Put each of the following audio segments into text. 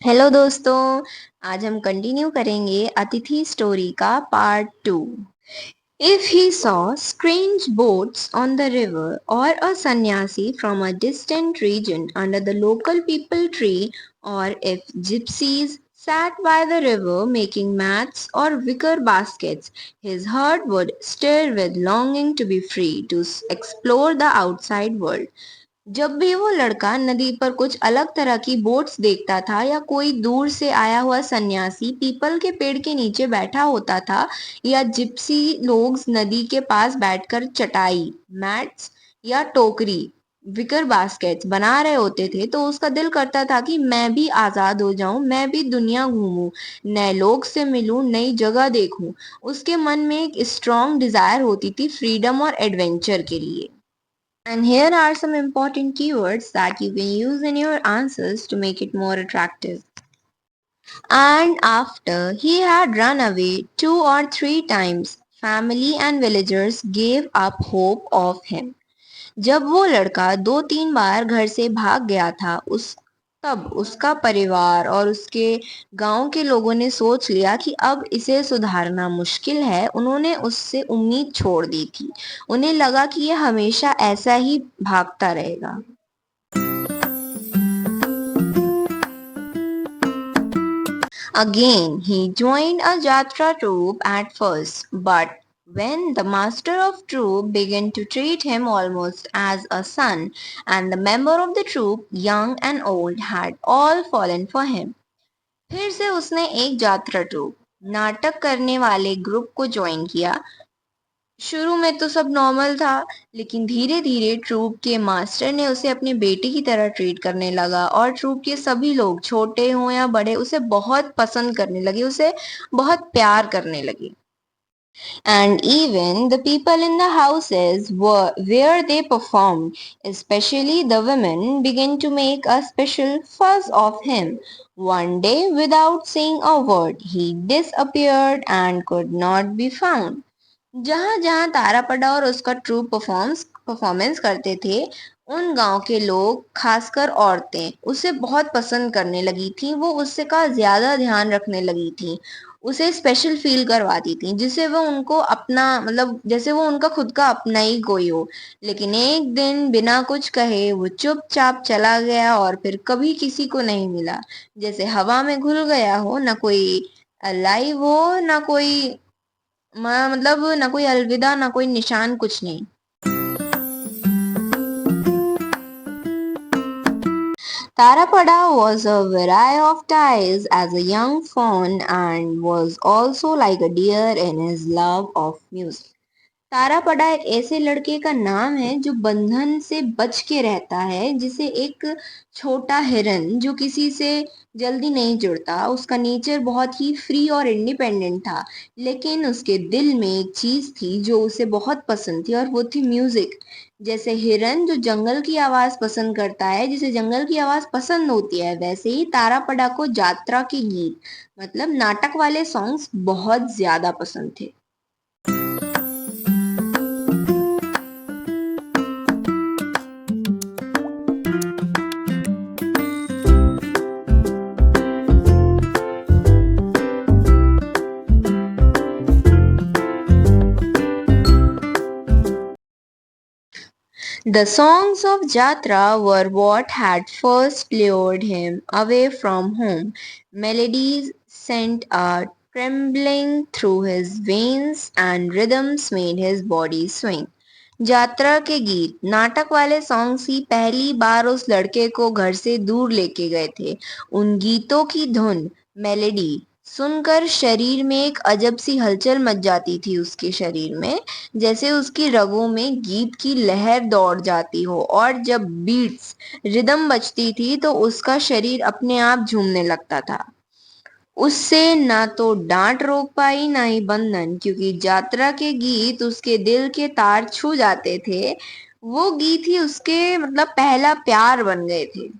Hello दोस्तों। आज हम कंटिन्यू करेंगे अतिथि स्टोरी का part 2। If he saw strange boats on the river, or a sannyasi from a distant region under the local people tree, or if gypsies sat by the river making mats or wicker baskets, his heart would stir with longing to be free to explore the outside world. जब भी वो लड़का नदी पर कुछ अलग तरह की बोट्स देखता था या कोई दूर से आया हुआ सन्यासी पीपल के पेड़ के नीचे बैठा होता था या जिप्सी लोग नदी के पास बैठकर चटाई मैट्स या टोकरी विकर बास्केट्स बना रहे होते थे तो उसका दिल करता था कि मैं भी आजाद हो जाऊं, मैं भी दुनिया घूमूं, नए लोग से मिलूं, नई जगह देखूं। उसके मन में एक स्ट्रॉन्ग डिजायर होती थी फ्रीडम और एडवेंचर के लिए। And here are some important keywords that you can use in your answers to make it more attractive. And after he had run away 2 or 3 times, family and villagers gave up hope of him. जब वो लड़का 2-3 बार घर से भाग गया था उस तब उसका परिवार और उसके गांव के लोगों ने सोच लिया कि अब इसे सुधारना मुश्किल है। उन्होंने उससे उम्मीद छोड़ दी थी। उन्हें लगा कि यह हमेशा ऐसा ही भागता रहेगा। Again, he joined a Jatra troupe at first, but when the master of troupe began to treat him almost as a son, and the member of the troupe, young and old, had all fallen for him. फिर से उसने एक जात्रा troop नाटक करने वाले group को join किया। शुरू में तो सब नॉर्मल था, लेकिन धीरे धीरे ट्रूप के मास्टर ने उसे अपने बेटे की तरह ट्रीट करने लगा और ट्रूप के सभी लोग छोटे हों या बड़े उसे बहुत पसंद करने लगे, उसे बहुत प्यार करने लगे। And even the people in the houses where they performed, especially the women, began to make a special fuss of him. One day, without saying a word, he disappeared and could not be found. जहां जहां तारापड़ा और उसका troop performance करते थे, उन गांव के लोग खासकर औरतें उसे बहुत पसंद करने लगी थी। वो उससे का ज्यादा ध्यान रखने लगी थी, उसे स्पेशल फील करवाती थी, जिसे वो उनको अपना मतलब जैसे वो उनका खुद का अपना ही कोई हो। लेकिन एक दिन बिना कुछ कहे वो चुपचाप चला गया और फिर कभी किसी को नहीं मिला, जैसे हवा में घुल गया हो। ना कोई लाइव हो, ना कोई मतलब ना कोई अलविदा, ना कोई निशान, कुछ नहीं। Tarapada was a virile of ties as a young fawn and was also like a deer in his love of music. तारापड़ा एक ऐसे लड़के का नाम है जो बंधन से बच के रहता है, जिसे एक छोटा हिरन जो किसी से जल्दी नहीं जुड़ता। उसका नेचर बहुत ही फ्री और इंडिपेंडेंट था, लेकिन उसके दिल में एक चीज थी जो उसे बहुत पसंद थी और वो थी म्यूजिक। जैसे हिरन जो जंगल की आवाज पसंद करता है, जिसे जंगल की आवाज पसंद होती है, वैसे ही तारापड़ा को यात्रा के गीत मतलब नाटक वाले सॉन्ग्स बहुत ज्यादा पसंद थे। The songs of Jatra were what had first lured him away from home. Melodies sent a trembling through his veins and rhythms made his body swing. यात्रा के गीत नाटक वाले सॉन्ग्स ही पहली बार उस लड़के को घर से दूर लेके गए थे। उन गीतों की धुन मेलेडी सुनकर शरीर में एक अजब सी हलचल मच जाती थी उसके शरीर में, जैसे उसकी रगों में गीत की लहर दौड़ जाती हो। और जब बीट्स रिदम बजती थी तो उसका शरीर अपने आप झूमने लगता था। उससे ना तो डांट रोक पाई ना ही बंधन, क्योंकि यात्रा के गीत उसके दिल के तार छू जाते थे। वो गीत ही उसके मतलब पहला प्यार बन गए थे।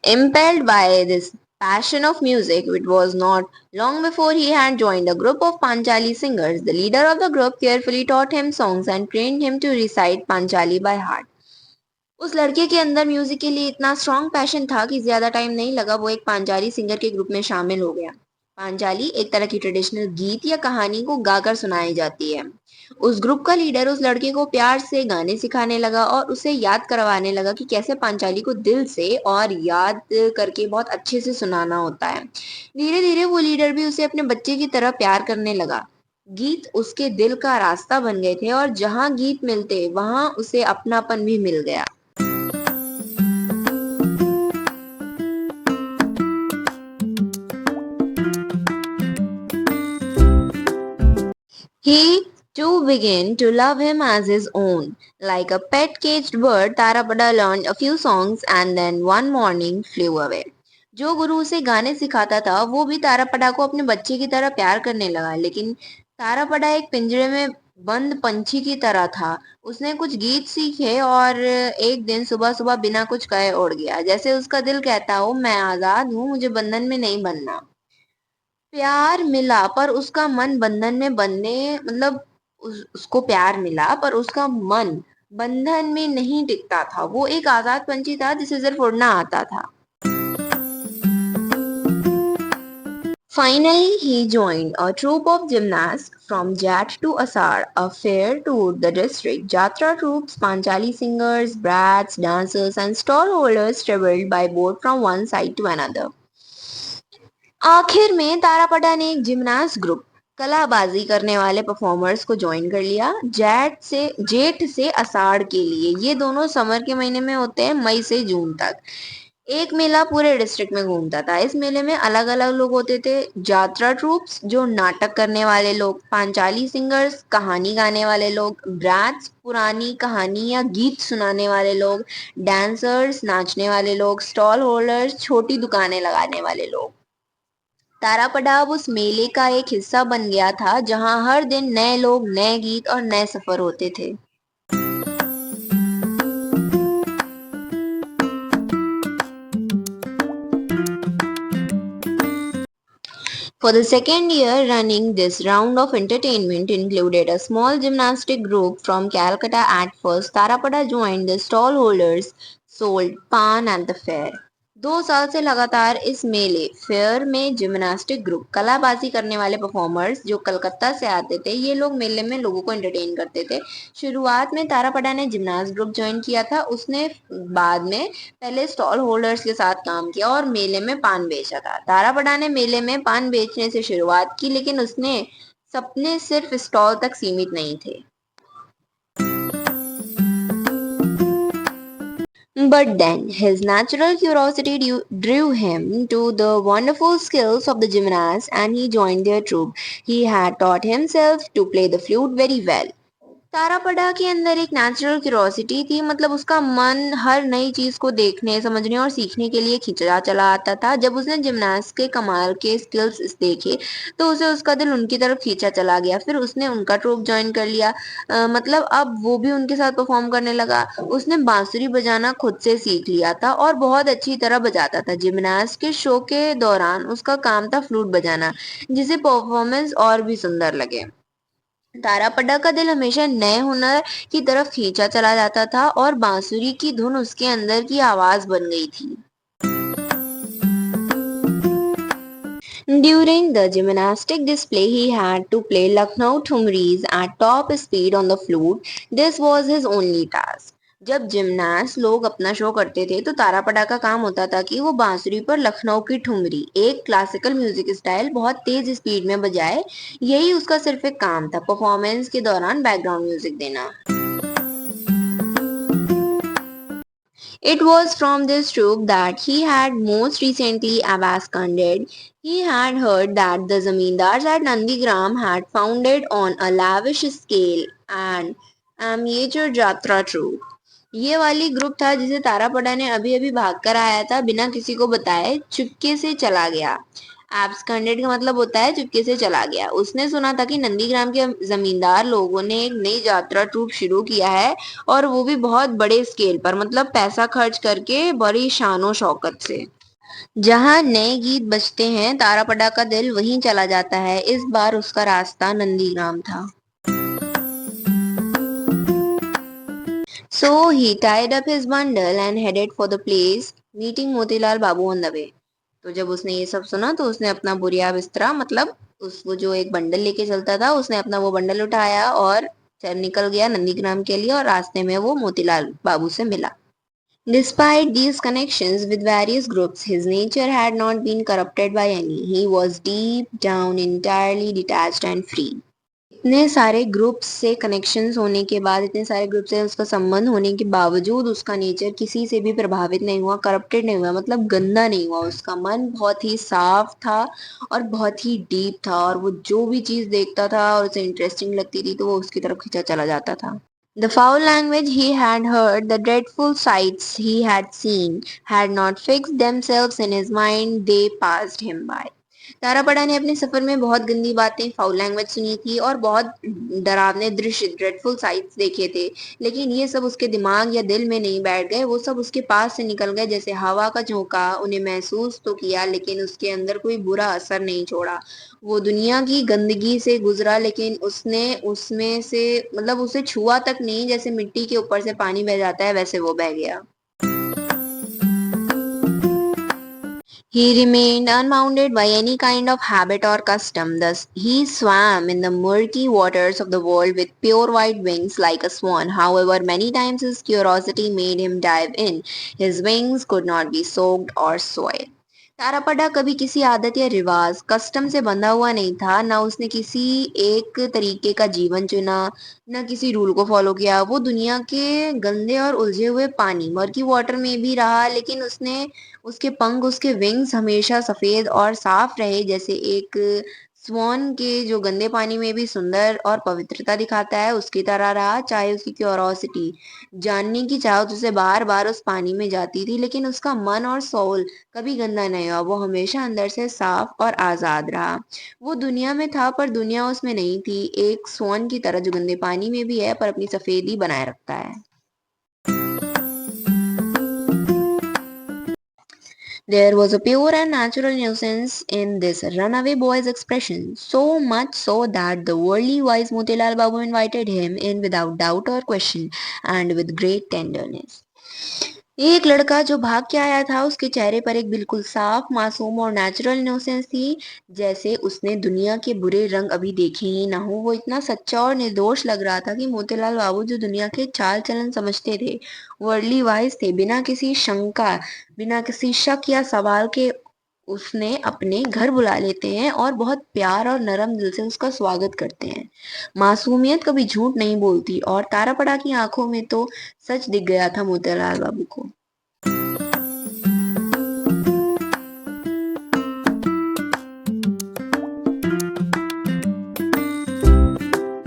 Impelled by this passion of music. It was not long before he had joined a group of Panchali singers. The leader of the group carefully taught him songs and trained him to recite Panchali by heart. उस लड़के के अंदर music के लिए इतना strong passion था कि ज्यादा टाइम नहीं लगा, वो एक पांचाली सिंगर के ग्रुप में शामिल हो गया। पांचाली एक तरह की ट्रेडिशनल गीत या कहानी को गाकर सुनाई जाती है। उस ग्रुप का लीडर उस लड़के को प्यार से गाने सिखाने लगा और उसे याद करवाने लगा कि कैसे पांचाली को दिल से और याद करके बहुत अच्छे से सुनाना होता है। धीरे धीरे वो लीडर भी उसे अपने बच्चे की तरह प्यार करने लगा। गीत उसके दिल का रास्ता बन गए थे और जहाँ गीत मिलते वहां उसे अपनापन भी मिल गया। He too began to love him as his own. Like a pet caged bird, Tarapada learned a few songs and then one morning flew away. जो गुरु उसे गाने सिखाता था वो भी तारापड़ा को अपने बच्चे की तरह प्यार करने लगा, लेकिन तारापड़ा एक पिंजरे में बंद पंछी की तरह था। उसने कुछ गीत सीखे और एक दिन सुबह सुबह बिना कुछ कहे उड़ गया, जैसे उसका दिल कहता हो मैं आजाद हूँ, मुझे बंधन में नहीं बनना। प्यार मिला पर उसका मन बंधन में बंधने मतलब उसको प्यार मिला पर उसका मन बंधन में नहीं टिकता था। वो एक आजाद पंछी था जिसे सिर्फ उड़ना आता था। Finally, he joined a troupe of gymnasts from Jat to Asar. A fair toured the district. Jatra troops, Panchali singers, brats, dancers, and stallholders traveled by boat from one side to another. आखिर में तारापटा ने एक gymnast group कलाबाजी करने वाले performers को join कर लिया। जेठ से अषाढ़ के लिए, ये दोनों समर के महीने में होते हैं, मई से जून तक। एक मेला पूरे डिस्ट्रिक्ट में घूमता था। इस मेले में अलग अलग लोग होते थे। यात्रा ट्रूप्स जो नाटक करने वाले लोग, पांचाली सिंगर्स कहानी गाने वाले लोग, ब्रैट्स पुरानी कहानी या गीत सुनाने वाले लोग, डांसर्स नाचने वाले लोग, स्टॉल होल्डर्स छोटी दुकानें लगाने वाले लोग। तारापड़ा अब उस मेले का एक हिस्सा बन गया था जहां हर दिन नए लोग, नए गीत और नए सफर होते थे। For the second year running, this round of entertainment included a small gymnastic group from Calcutta. At first, Tarapada joined the stallholders, sold pan at the fair. 2 साल से लगातार इस मेले फेयर में जिम्नास्टिक ग्रुप कलाबाजी करने वाले परफॉर्मर्स जो कलकत्ता से आते थे, ये लोग मेले में लोगों को एंटरटेन करते थे। शुरुआत में तारापड़ा ने जिम्नास्ट ग्रुप ज्वाइन किया था। उसने बाद में पहले स्टॉल होल्डर्स के साथ काम किया और मेले में पान बेचा था। तारापड़ा ने मेले में पान बेचने से शुरुआत की, लेकिन उसने सपने सिर्फ स्टॉल तक सीमित नहीं थे। But then his natural curiosity drew him to the wonderful skills of the gymnast and he joined their troupe. He had taught himself to play the flute very well. तारापड़ा के अंदर एक नेचुरल क्यूरोसिटी थी, मतलब उसका मन हर नई चीज को देखने, समझने और सीखने के लिए खिंचा चला आता था। जब उसने जिमनास्ट के कमाल के स्किल्स देखे तो उसे उसका दिल उनकी तरफ खींचा चला गया। फिर उसने उनका ट्रूप ज्वाइन कर लिया। मतलब अब वो भी उनके साथ परफॉर्म करने लगा। उसने बांसुरी बजाना खुद से सीख लिया था और बहुत अच्छी तरह बजाता था। जिमनास्ट के शो के दौरान उसका काम था फ्लूट बजाना, जिसे परफॉर्मेंस और भी सुंदर लगे। तारापड़ा का दिल हमेशा नए हुनर की तरफ खींचा चला जाता था और बांसुरी की धुन उसके अंदर की आवाज बन गई थी। During the gymnastic display, he had to play Lucknow Thumris at top speed on the flute. This was his only task. जब जिमनास्ट लोग अपना शो करते थे तो तारापड़ा का काम होता था कि वो बांसुरी पर लखनऊ की ठुमरी, एक क्लासिकल म्यूजिक स्टाइल, बहुत तेज स्पीड में बजाए। यही उसका सिर्फ एक काम था, परफॉर्मेंस के दौरान बैकग्राउंड म्यूजिक देना। It was from this troupe that he had most recently absconded. He had heard that the zamindars at Nandigram had founded on a lavish scale an amateur jatra troupe. ये वाली group था जिसे तारापड़ा ने अभी अभी भाग कर आया था, बिना किसी को बताए चुपके से चला गया। एब्सकंडेड का मतलब होता है चुपके से चला गया। उसने सुना था कि नंदीग्राम के जमींदार लोगों ने एक नई यात्रा ट्रूप शुरू किया है और वो भी बहुत बड़े स्केल पर, मतलब पैसा खर्च करके बड़ी शानो शौकत से। जहाँ नए गीत बजते हैं तारापड़ा का दिल वहीं चला जाता है। इस बार उसका रास्ता नंदीग्राम था। So he tied up his bundle and headed for the place, meeting Motilal Babu on the way. तो जब उसने ये सब सुना तो उसने अपना बुरिया बिस्तरा मतलब उस वो जो एक बंडल लेके चलता था उसने अपना वो बंडल उठाया और चल निकल गया नंदीग्राम के लिए और रास्ते में वो मोतीलाल बाबू से मिला। Despite these connections with various groups, his nature had not been corrupted by any. He was deep down entirely detached and free. इतने सारे ग्रुप्स से कनेक्शंस होने के बाद इतने सारे ग्रुप से उसका संबंध होने के बावजूद उसका नेचर किसी से भी प्रभावित नहीं हुआ, करप्टेड नहीं हुआ, मतलब गंदा नहीं हुआ। उसका मन बहुत ही साफ था और बहुत ही डीप था और वो जो भी चीज देखता था और उसे इंटरेस्टिंग लगती थी तो वो उसकी तरफ खींचा चला जाता था। The foul language he had heard, the dreadful sights he had seen, had not fixed themselves in his mind, they passed him by. तारापड़ा ने अपने सफर में बहुत गंदी बातें फाउल लैंग्वेज सुनी थी और बहुत डरावने दृश्य ड्रेडफुल साइट्स देखे थे, लेकिन ये सब उसके दिमाग या दिल में नहीं बैठ गए। वो सब उसके पास से निकल गए जैसे हवा का झोंका। उन्हें महसूस तो किया लेकिन उसके अंदर कोई बुरा असर नहीं छोड़ा। वो दुनिया की गंदगी से गुजरा लेकिन उसने उसमें से मतलब उसे छुआ तक नहीं, जैसे मिट्टी के ऊपर से पानी बह जाता है वैसे वो बह गया। He remained unbounded by any kind of habit or custom. Thus, he swam in the murky waters of the world with pure white wings like a swan. However, many times his curiosity made him dive in. His wings could not be soaked or soiled. तारापड़ा कभी किसी आदत या रिवाज custom से बंधा हुआ नहीं था। ना उसने किसी एक तरीके का जीवन चुना, न किसी रूल को फॉलो किया। वो दुनिया के गंदे और उलझे हुए पानी मर्की वाटर में भी रहा लेकिन उसने उसके पंख उसके विंग्स हमेशा सफेद और साफ रहे जैसे एक स्वान के जो गंदे पानी में भी सुंदर और पवित्रता दिखाता है उसकी तरह रहा। चाहे उसकी क्यूरोसिटी जानने की चाहत उसे बार बार उस पानी में जाती थी लेकिन उसका मन और सोल कभी गंदा नहीं हुआ। वो हमेशा अंदर से साफ और आजाद रहा। वो दुनिया में था पर दुनिया उसमें नहीं थी, एक स्वान की तरह जो गंदे पानी में भी है पर अपनी सफेदी बनाए रखता है। There was a pure and natural innocence in this runaway boy's expression, so much so that the worldly wise Motilal Babu invited him in without doubt or question and with great tenderness. एक लड़का जो भाग के आया था उसके चेहरे पर एक बिल्कुल साफ मासूम और नेचुरल इनोसेंस थी, जैसे उसने दुनिया के बुरे रंग अभी देखे ही ना हो। वो इतना सच्चा और निर्दोष लग रहा था कि मोतीलाल बाबू जो दुनिया के चाल चलन समझते थे, वर्ल्डली वाइज थे, बिना किसी शंका बिना किसी शक या सवाल के उसने अपने घर बुला लेते हैं और बहुत प्यार और नरम दिल से उसका स्वागत करते हैं। मासूमियत कभी झूठ नहीं बोलती और तारापड़ा की आंखों में तो सच दिख गया था मोतीलाल बाबू को।